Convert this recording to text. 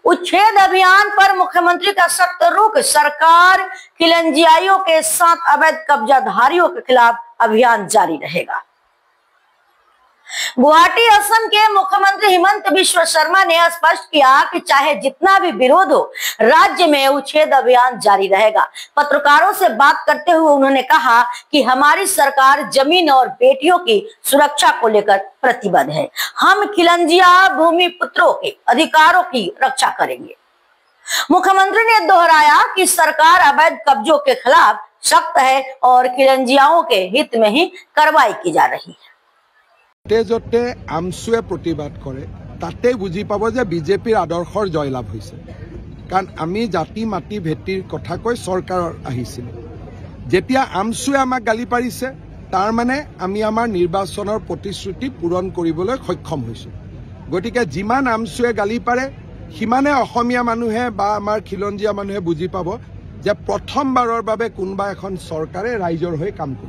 उच्छेद अभियान पर मुख्यमंत्री का सख्त रुख। सरकार खिलंजियाइयों के साथ अवैध कब्जाधारियों के खिलाफ अभियान जारी रहेगा। गुवाहाटी असम के मुख्यमंत्री हिमंत बिश्व शर्मा ने स्पष्ट किया कि चाहे जितना भी विरोध हो, राज्य में उच्छेद अभियान जारी रहेगा। पत्रकारों से बात करते हुए उन्होंने कहा कि हमारी सरकार जमीन और बेटियों की सुरक्षा को लेकर प्रतिबद्ध है। हम खिलंजिया भूमि पुत्रों के अधिकारों की रक्षा करेंगे। मुख्यमंत्री ने दोहराया कि सरकार अवैध कब्जों के खिलाफ सख्त है और खिलंजियाओं के हित में ही कार्रवाई की जा रही है। जते आमसुए प्रतिबाद करे ताते बुझी पाब जे बीजेपीर आदर्शर जयलाभ होइसे। कारण आमी जाति माटी भेटिर कथा কৈ सरकार आहिছিল। जेतिया आमसुए आमाक गाली पारिছে तार माने आमी आमार निर्वाचনৰ प्रतिश्रुति पूरण কৰিবলৈ सक्षम হৈছো। गतिके जिमान आमसुए गाली पारे सिमाने অসমীয়া মানুহে বা আমাৰ খিলঞ্জিয়া মানুহে বুজি পাব যে প্ৰথমবাৰৰ বাবে কোনবা এখন চৰকাৰে ৰাইজৰ হৈ কাম কৰে।